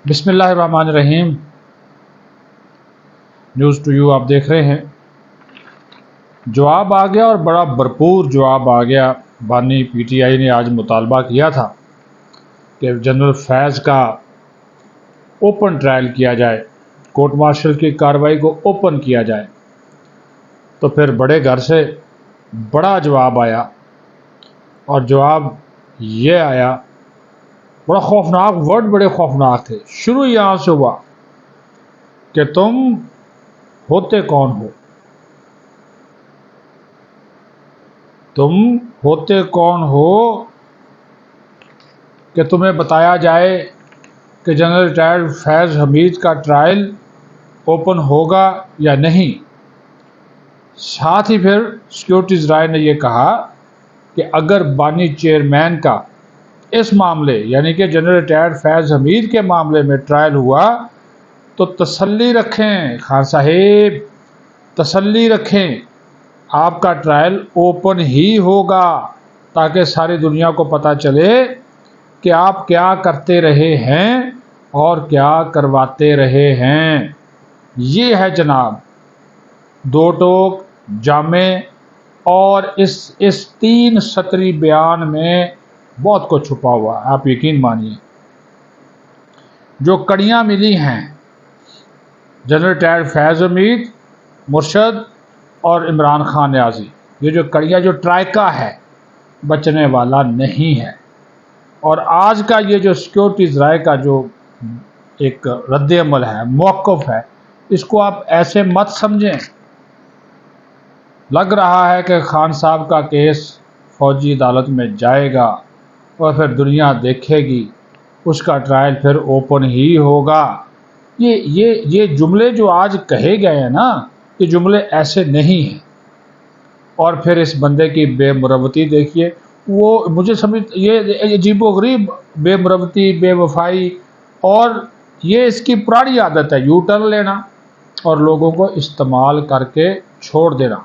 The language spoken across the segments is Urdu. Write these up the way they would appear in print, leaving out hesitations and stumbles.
بسم اللہ الرحمن الرحیم۔ نیوز ٹو یو آپ دیکھ رہے ہیں۔ جواب آ گیا اور بڑا بھرپور جواب آ گیا۔ بانی پی ٹی آئی نے آج مطالبہ کیا تھا کہ جنرل فیض کا اوپن ٹرائل کیا جائے، کورٹ مارشل کی کارروائی کو اوپن کیا جائے، تو پھر بڑے گھر سے بڑا جواب آیا، اور جواب یہ آیا، بڑا خوفناک ورڈ، بڑے خوفناک تھے۔ شروع یہاں سے ہوا کہ تم ہوتے کون ہو، تم ہوتے کون ہو کہ تمہیں بتایا جائے کہ جنرل ریٹائرڈ فیض حمید کا ٹرائل اوپن ہوگا یا نہیں۔ ساتھ ہی پھر سیکورٹیز رائے نے یہ کہا کہ اگر بانی چیئرمین کا اس معاملے یعنی کہ جنرل ریٹائرڈ فیض حمید کے معاملے میں ٹرائل ہوا تو تسلی رکھیں خان صاحب، تسلی رکھیں، آپ کا ٹرائل اوپن ہی ہوگا، تاکہ ساری دنیا کو پتہ چلے کہ آپ کیا کرتے رہے ہیں اور کیا کرواتے رہے ہیں۔ یہ ہے جناب دو ٹوک جامع، اور اس 3 سطری بیان میں بہت کچھ چھپا ہوا ہے، آپ یقین مانیے۔ جو کڑیاں ملی ہیں جنرل ریٹائرڈ فیض حمید، مرشد اور عمران خان نیازی، یہ جو کڑیاں، جو ٹرائکا ہے، بچنے والا نہیں ہے۔ اور آج کا یہ جو سیکورٹیز رائے کا جو ایک رد عمل ہے، موقف ہے، اس کو آپ ایسے مت سمجھیں۔ لگ رہا ہے کہ خان صاحب کا کیس فوجی عدالت میں جائے گا اور پھر دنیا دیکھے گی، اس کا ٹرائل پھر اوپن ہی ہوگا۔ یہ جملے جو آج کہے گئے ہیں نا، یہ جملے ایسے نہیں ہیں۔ اور پھر اس بندے کی بے مروتی دیکھیے، وہ مجھے سمجھ، یہ عجیب و غریب بے مروتی، بے وفائی، اور یہ اس کی پرانی عادت ہے، یو ٹرن لینا اور لوگوں کو استعمال کر کے چھوڑ دینا۔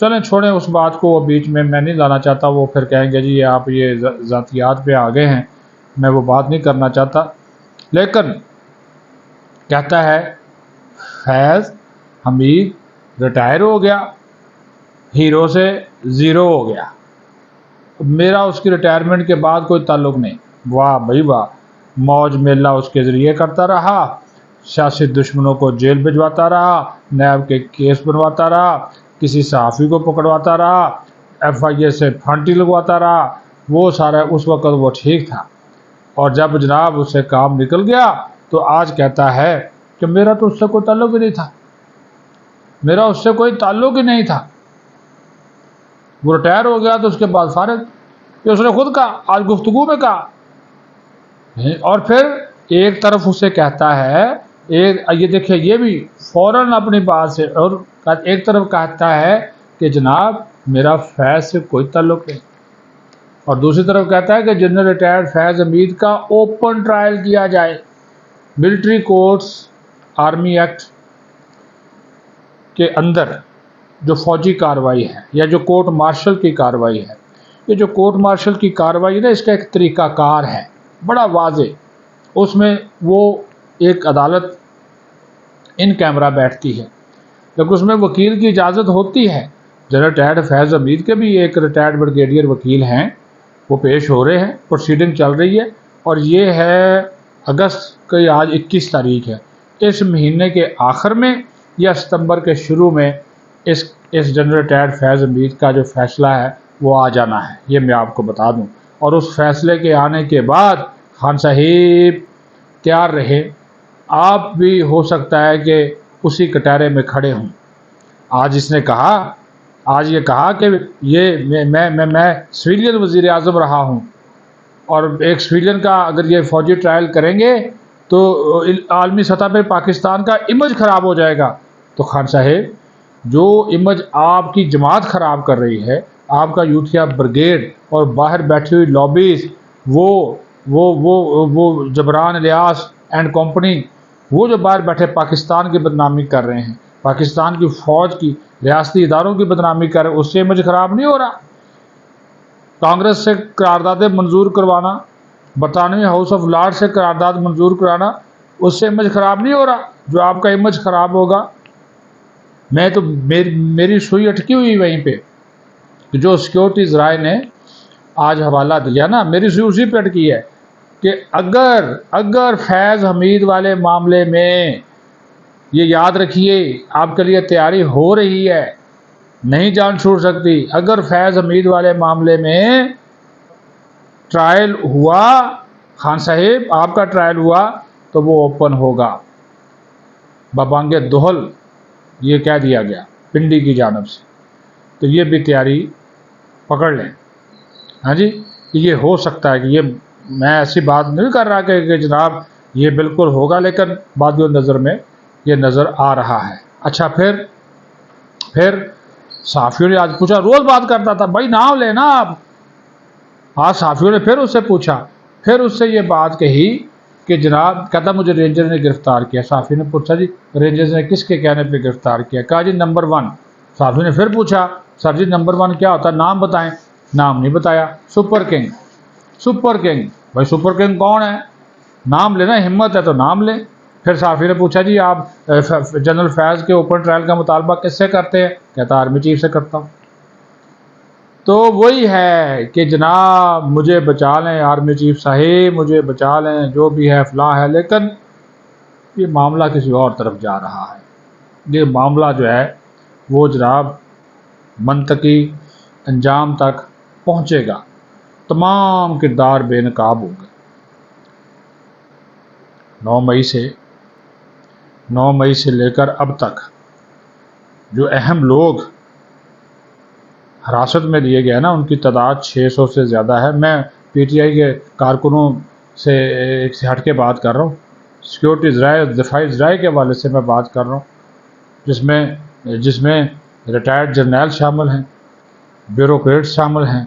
چلیں چھوڑیں اس بات کو، وہ بیچ میں نہیں لانا چاہتا، وہ پھر کہیں گے جی آپ یہ ذاتیات پہ آ گئے ہیں، میں وہ بات نہیں کرنا چاہتا۔ لیکن کہتا ہے فیض حمید ریٹائر ہو گیا، ہیرو سے زیرو ہو گیا، میرا اس کی ریٹائرمنٹ کے بعد کوئی تعلق نہیں۔ واہ بھائی واہ، موج میلہ اس کے ذریعے کرتا رہا، سیاسی دشمنوں کو جیل بھجواتا رہا، نیب کے کیس بنواتا رہا، کسی صحافی کو پکڑواتا رہا، ایف آئی اے سے پھانٹی لگواتا رہا، وہ سارا اس وقت وہ ٹھیک تھا۔ اور جب جناب اس سے کام نکل گیا تو آج کہتا ہے کہ میرا تو اس سے کوئی تعلق ہی نہیں تھا، میرا اس سے کوئی تعلق ہی نہیں تھا، وہ ریٹائر ہو گیا تو اس کے بعد فارغ۔ یہ اس نے خود کہا، آج گفتگو میں کہا۔ اور پھر ایک طرف اسے کہتا ہے، یہ دیکھیں یہ بھی فوراً اپنی بات سے، اور ایک طرف کہتا ہے کہ جناب میرا فیض سے کوئی تعلق نہیں، اور دوسری طرف کہتا ہے کہ جنرل ریٹائرڈ فیض حمید کا اوپن ٹرائل کیا جائے۔ ملٹری کورٹس آرمی ایکٹ کے اندر جو فوجی کارروائی ہے یا جو کورٹ مارشل کی کارروائی ہے، یہ جو کورٹ مارشل کی کارروائی ہے، اس کا ایک طریقہ کار ہے بڑا واضح۔ اس میں وہ ایک عدالت ان کیمرہ بیٹھتی ہے، لیکن اس میں وکیل کی اجازت ہوتی ہے۔ جنرل ریٹائرڈ فیض حمید کے بھی ایک ریٹائرڈ بریگیڈیئر وکیل ہیں، وہ پیش ہو رہے ہیں، پروسیڈنگ چل رہی ہے، اور یہ ہے اگست کی، آج 21 تاریخ ہے۔ اس مہینے کے آخر میں یا ستمبر کے شروع میں اس جنرل ریٹائرڈ فیض حمید کا جو فیصلہ ہے وہ آ جانا ہے، یہ میں آپ کو بتا دوں۔ اور اس فیصلے کے آنے کے بعد خان صاحب تیار رہے، آپ بھی ہو سکتا ہے کہ اسی کٹہرے میں کھڑے ہوں۔ آج اس نے کہا، آج یہ کہا کہ یہ میں سویلین وزیر اعظم رہا ہوں، اور ایک سویلین کا اگر یہ فوجی ٹرائل کریں گے تو عالمی سطح پہ پاکستان کا امیج خراب ہو جائے گا۔ تو خان صاحب جو امیج آپ کی جماعت خراب کر رہی ہے، آپ کا یوتھیا بریگیڈ اور باہر بیٹھی ہوئی لابیز، وہ جبران الیاس اینڈ کمپنی، وہ جو باہر بیٹھے پاکستان کی بدنامی کر رہے ہیں، پاکستان کی فوج کی، ریاستی اداروں کی بدنامی کر رہے ہیں، اس سے امیج خراب نہیں ہو رہا؟ کانگریس سے قراردادیں منظور کروانا، برطانوی ہاؤس آف لارڈ سے قرارداد منظور کرانا، اس سے امیج خراب نہیں ہو رہا؟ جو آپ کا امیج خراب ہوگا، میں تو میری سوئی اٹکی ہوئی وہیں پہ، جو سیکیورٹیز رائے نے آج حوالہ دیا نا، میری سوئی اسی پہ اٹکی ہے کہ اگر فیض حمید والے معاملے میں، یہ یاد رکھیے آپ کے لیے تیاری ہو رہی ہے، نہیں جان چھوٹ سکتی، اگر فیض حمید والے معاملے میں ٹرائل ہوا، خان صاحب آپ کا ٹرائل ہوا، تو وہ اوپن ہوگا ببانگ دہل، یہ کہہ دیا گیا پنڈی کی جانب سے۔ تو یہ بھی تیاری پکڑ لیں، ہاں جی، کہ یہ ہو سکتا ہے، کہ یہ میں ایسی بات نہیں کر رہا کہ جناب یہ بالکل ہوگا، لیکن بادی نظر میں یہ نظر آ رہا ہے۔ اچھا، پھر صحافیوں نے آج پوچھا، روز بات کرتا تھا بھائی نام لینا آپ، آج صحافیوں نے پھر اس سے پوچھا، پھر اس سے یہ بات کہی کہ جناب، کہتا مجھے رینجر نے گرفتار کیا۔ صحافی نے پوچھا جی رینجرز نے کس کے کہنے پہ گرفتار کیا؟ کہا جی نمبر 1۔ صحافی نے پھر پوچھا سر جی نمبر 1 کیا ہوتا ہے، نام بتائیں، نام نہیں بتایا۔ سپر کنگ، بھائی سپر کنگ کون ہے؟ نام لینا، ہمت ہے تو نام لیں۔ پھر صحافی نے پوچھا جی آپ جنرل فیض کے اوپن ٹرائل کا مطالبہ کس سے کرتے ہیں؟ کہتا آرمی چیف سے کرتا ہوں۔ تو وہی ہے کہ جناب مجھے بچا لیں آرمی چیف صاحب، مجھے بچا لیں، جو بھی ہے فلاں ہے، لیکن یہ معاملہ کسی اور طرف جا رہا ہے۔ یہ معاملہ جو ہے وہ جناب منطقی انجام تک پہنچے گا، تمام کردار بے نقاب ہوں گے۔ 9 مئی سے لے کر اب تک جو اہم لوگ حراست میں لیے گئے نا، ان کی تعداد 600 سے زیادہ ہے۔ میں پی ٹی آئی کے کارکنوں سے ہٹ کے بات کر رہا ہوں، سیکیورٹیز رائے، دفاعی ذرائع کے حوالے سے میں بات کر رہا ہوں، جس میں ریٹائرڈ جرنیل شامل ہیں، بیوروکریٹس شامل ہیں،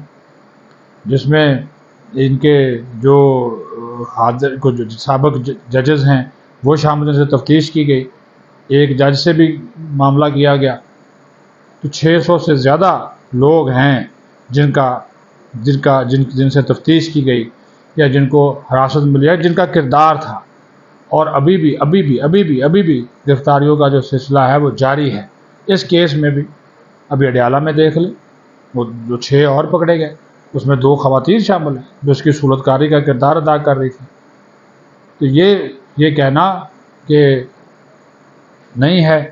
جس میں ان کے جو سابق ججز ہیں وہ شامل ہیں، سے تفتیش کی گئی، ایک جج سے بھی معاملہ کیا گیا۔ تو 600 سے زیادہ لوگ ہیں جن سے تفتیش کی گئی، یا جن کو حراست ملی ہے، جن کا کردار تھا، اور ابھی بھی گرفتاریوں کا جو سلسلہ ہے وہ جاری ہے۔ اس کیس میں بھی ابھی اڈیالہ میں دیکھ لیں، وہ جو 6 اور پکڑے گئے، اس میں 2 خواتین شامل ہیں جو اس کی صورتکاری کا کردار ادا کر رہی تھی۔ تو یہ کہنا کہ نہیں ہے،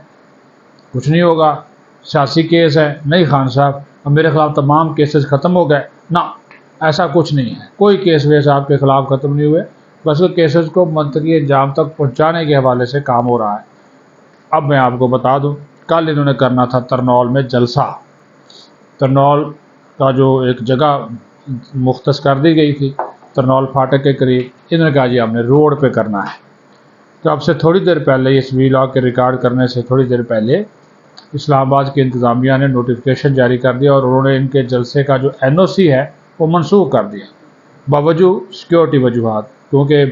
کچھ نہیں ہوگا، سیاسی کیس ہے، نہیں خان صاحب اب میرے خلاف تمام کیسز ختم ہو گئے، نہ، ایسا کچھ نہیں ہے، کوئی کیس ویس آپ کے خلاف ختم نہیں ہوئے، بس وہ کیسز کو منطقی انجام تک پہنچانے کے حوالے سے کام ہو رہا ہے۔ اب میں آپ کو بتا دوں، کل انہوں نے کرنا تھا ترنول میں جلسہ، ترنول کا جو ایک جگہ مختص کر دی گئی تھی ترنول پھاٹک کے قریب، انہوں نے کہا جی ہم نے روڈ پہ کرنا ہے۔ تو اب سے تھوڑی دیر پہلے، اس ویلاگ کے ریکارڈ کرنے سے تھوڑی دیر پہلے، اسلام آباد کی انتظامیہ نے نوٹیفیکیشن جاری کر دیا، اور انہوں نے ان کے جلسے کا جو NOC ہے وہ منسوخ کر دیا، باوجہ سیکیورٹی وجوہات، کیونکہ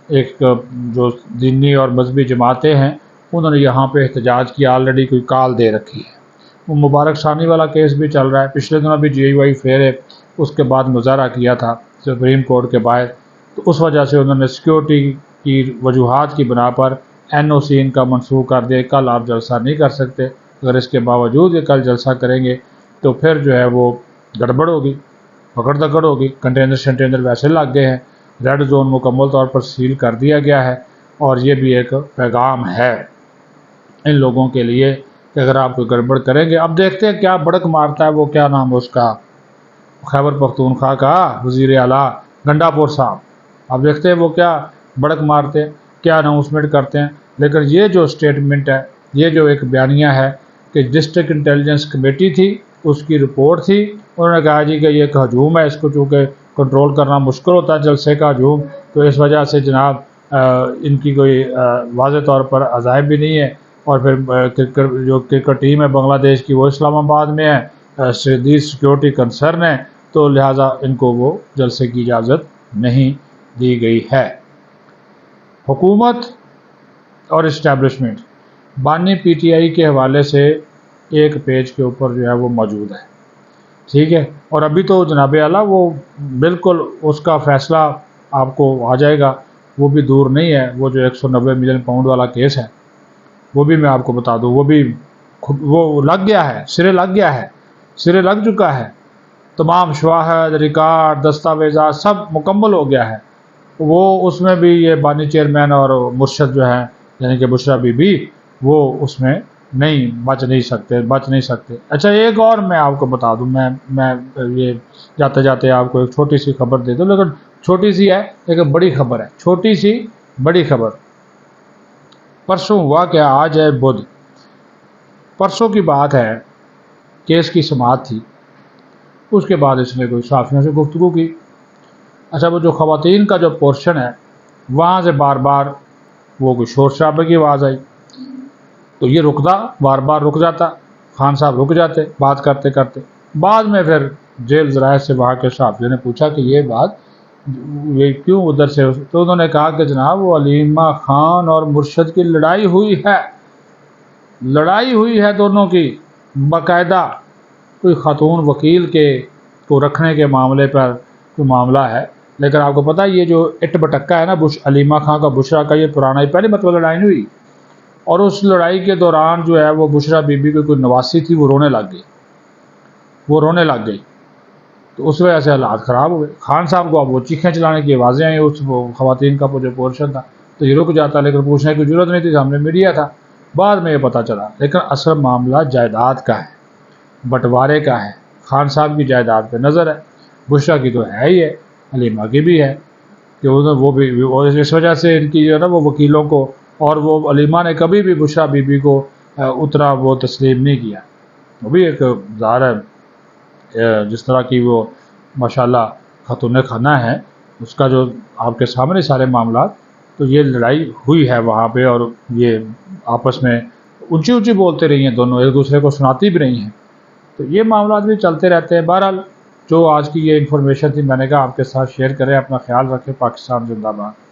ایک جو دینی اور مذہبی جماعتیں ہیں انہوں نے یہاں پہ احتجاج کی، آلریڈی کوئی کال دے رکھی ہے۔ وہ مبارک ثانی والا کیس بھی چل رہا ہے، پچھلے دنوں بھی GIY فیئر ہے، اس کے بعد مظاہرہ کیا تھا سپریم کورٹ کے باہر، تو اس وجہ سے انہوں نے سیکیورٹی کی وجوہات کی بنا پر NOC ان کا منسوخ کر دیا، کل آپ جلسہ نہیں کر سکتے۔ اگر اس کے باوجود یہ کل جلسہ کریں گے تو پھر جو ہے وہ گڑبڑ ہوگی، پکڑ دکڑ ہوگی، کنٹینر ویسے لگ گئے ہیں، ریڈ زون مکمل طور پر سیل کر دیا گیا ہے۔ اور یہ بھی ایک پیغام ہے ان لوگوں کے لیے کہ اگر آپ کوئی گڑبڑ کریں گے، اب دیکھتے ہیں کیا بڑک مارتا ہے، وہ کیا نام ہے اس کا، خیبر پختونخوا کا وزیر اعلیٰ گنڈا پور صاحب، اب دیکھتے ہیں وہ کیا بڑک مارتے ہیں، کیا اناؤنسمنٹ کرتے ہیں۔ لیکن یہ جو سٹیٹمنٹ ہے، یہ جو ایک بیانیہ ہے کہ ڈسٹرکٹ انٹیلیجنس کمیٹی تھی، اس کی رپورٹ تھی، انہوں نے کہا جی کہ یہ ایک ہجوم ہے، اس کو چونکہ کنٹرول کرنا مشکل ہوتا ہے جلسے کا ہجوم، تو اس وجہ سے جناب ان کی کوئی واضح طور پر عزائم بھی نہیں ہے، اور پھر جو کرکٹ ٹیم ہے بنگلہ دیش کی وہ اسلام آباد میں ہے، شدید سیکیورٹی کنسرن ہے، تو لہٰذا ان کو وہ جلسے کی اجازت نہیں دی گئی ہے۔ حکومت اور اسٹیبلشمنٹ بانی PTI کے حوالے سے ایک پیج کے اوپر جو ہے وہ موجود ہے، ٹھیک ہے، اور ابھی تو جناب اعلیٰ وہ بالکل اس کا فیصلہ آپ کو آ جائے گا، وہ بھی دور نہیں ہے۔ وہ جو 190 ملین پاؤنڈ والا کیس ہے وہ بھی میں آپ کو بتا دوں، وہ لگ گیا ہے، سرے لگ گیا ہے، سرے لگ چکا ہے۔ تمام شواہد، ریکارڈ، دستاویزات سب مکمل ہو گیا ہے۔ وہ اس میں بھی یہ بانی چیئرمین اور مرشد جو ہیں یعنی کہ بشرا بی بی، وہ اس میں بچ نہیں سکتے۔ اچھا ایک اور میں آپ کو بتا دوں، میں یہ جاتے جاتے آپ کو ایک چھوٹی سی خبر دے دوں، لیکن چھوٹی سی ہے لیکن بڑی خبر ہے، چھوٹی سی بڑی خبر۔ پرسوں ہوا کیا، آج ہے بدھ، پرسوں کی بات ہے، کیس کی سماعت تھی، اس کے بعد اس نے کوئی صحافیوں سے گفتگو کی۔ اچھا وہ جو خواتین کا جو پورشن ہے وہاں سے بار بار وہ کوئی شور شرابے کی آواز آئی، تو یہ رکتا، بار بار رک جاتا، خان صاحب رک جاتے بات کرتے کرتے۔ بعد میں پھر جیل ذرائع سے وہاں کے صحافیوں نے پوچھا کہ یہ کیوں ادھر سے، تو انہوں نے کہا کہ جناب وہ علیمہ خان اور مرشد کی لڑائی ہوئی ہے دونوں کی باقاعدہ، کوئی خاتون وکیل کو رکھنے کے معاملے پر کوئی معاملہ ہے۔ لیکن آپ کو پتہ یہ جو اٹ بٹکا ہے نا علیمہ خان کا بشرا کا، یہ پرانا ہی پہلے مطلب لڑائی نہیں ہوئی، اور اس لڑائی کے دوران جو ہے وہ بشرا بی بی کو کوئی نواسی تھی، وہ رونے لگ گئی، تو اس وجہ سے حالات خراب ہوئے۔ خان صاحب کو اب وہ چیخیں چلانے کی آوازیں آئیں، اس خواتین کا جو پورشن تھا تو یہ رک جاتا، لیکن پوچھنے کی ضرورت نہیں تھی، سامنے میڈیا تھا۔ بعد میں یہ پتہ چلا، لیکن اصل معاملہ جائیداد کا ہے، بٹوارے کا ہے۔ خان صاحب کی جائیداد پہ نظر ہے، بشرا کی تو ہے ہی ہے، علیمہ کی بھی ہے، کہ وہ بھی اس وجہ سے ان کی جو ہے نا وہ وکیلوں کو، اور وہ علیمہ نے کبھی بھی بشرا بی بی کو اتنا وہ تسلیم نہیں کیا، وہ بھی ایک ظاہر ہے جس طرح کی وہ ماشاءاللہ خاتون خانہ ہے، اس کا جو آپ کے سامنے سارے معاملات، تو یہ لڑائی ہوئی ہے وہاں پہ، اور یہ آپس میں اونچی اونچی بولتے رہی ہیں دونوں، ایک دوسرے کو سناتی بھی رہی ہیں، تو یہ معاملات بھی چلتے رہتے ہیں۔ بہرحال جو آج کی یہ انفارمیشن تھی میں نے کہا آپ کے ساتھ شیئر کریں، اپنا خیال رکھیں، پاکستان زندہ باد۔